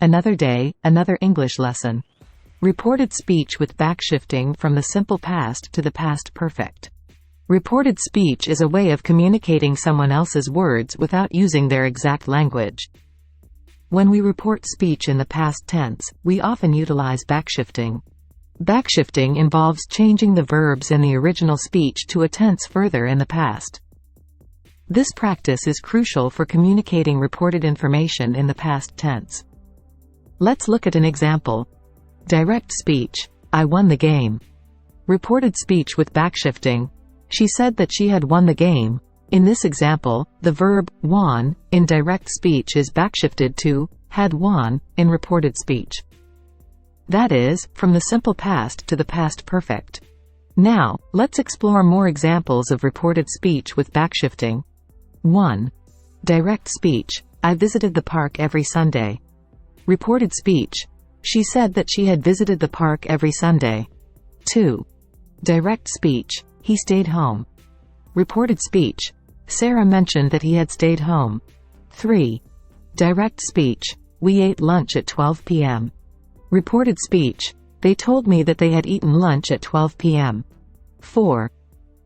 Another day, another English lesson. Reported speech with backshifting from the simple past to the past perfect. Reported speech is a way of communicating someone else's words without using their exact language. When we report speech in the past tense, we often utilize backshifting. Backshifting involves changing the verbs in the original speech to a tense further in the past. This practice is crucial for communicating reported information in the past tense. Let's look at an example. Direct speech: I won the game. Reported speech with backshifting: she said that she had won the game. In this example, the verb won in direct speech is backshifted to had won in reported speech. That is, from the simple past to the past perfect. Now, let's explore more examples of reported speech with backshifting. 1. Direct speech: I visited the park every Sunday. Reported speech: she said that she had visited the park every Sunday. 2. Direct speech: he stayed home. Reported speech: Sarah mentioned that he had stayed home. 3. Direct speech: we ate lunch at 12 p.m. Reported speech: they told me that they had eaten lunch at 12 p.m. 4.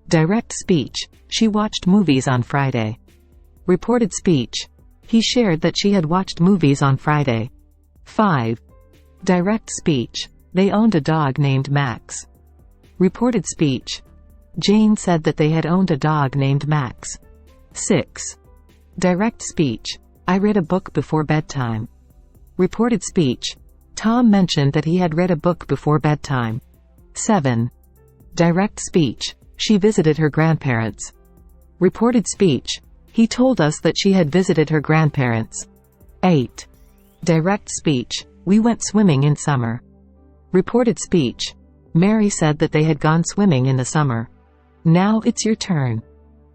Direct speech: she watched movies on Friday. Reported speech: he shared that she had watched movies on Friday. 5. Direct speech: they owned a dog named Max. Reported speech: Jane said that they had owned a dog named Max. 6. Direct speech: I read a book before bedtime. Reported speech: Tom mentioned that he had read a book before bedtime. 7. Direct speech: she visited her grandparents. Reported speech: he told us that she had visited her grandparents. 8. Direct speech: we went swimming in summer. Reported speech: Mary said that they had gone swimming in the summer. Now it's your turn.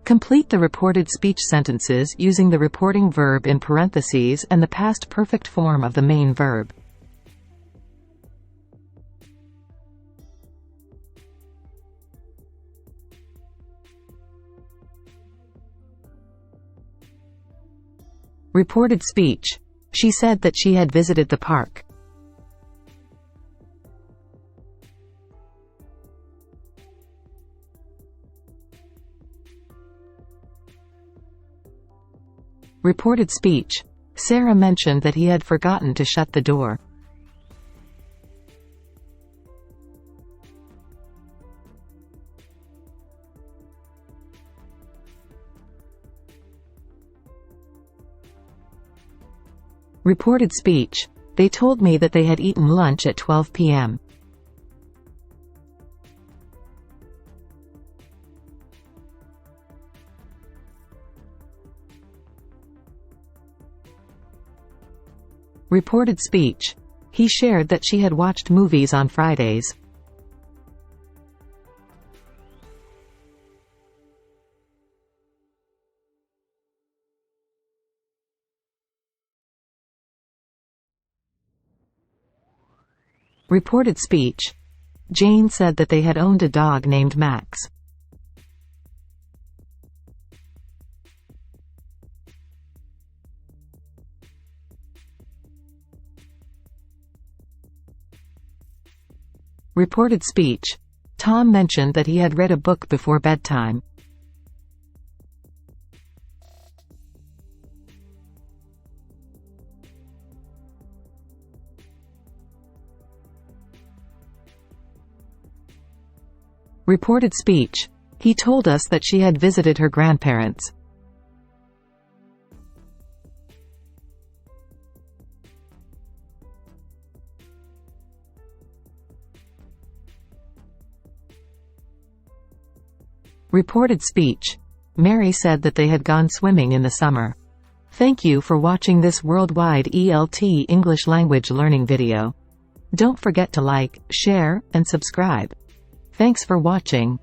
Complete the reported speech sentences using the reporting verb in parentheses and the past perfect form of the main verb. Reported speech: she said that she had visited the park. Reported speech: Sarah mentioned that he had forgotten to shut the door. Reported speech: they told me that they had eaten lunch at 12 p.m. Reported speech: he shared that she had watched movies on Fridays. Reported speech: Jane said that they had owned a dog named Max. Reported speech: Tom mentioned that he had read a book before bedtime. Reported speech: he told us that she had visited her grandparents. Reported speech: Mary said that they had gone swimming in the summer. Thank you for watching this worldwide ELT English language learning video. Don't forget to like, share, and subscribe. Thanks for watching.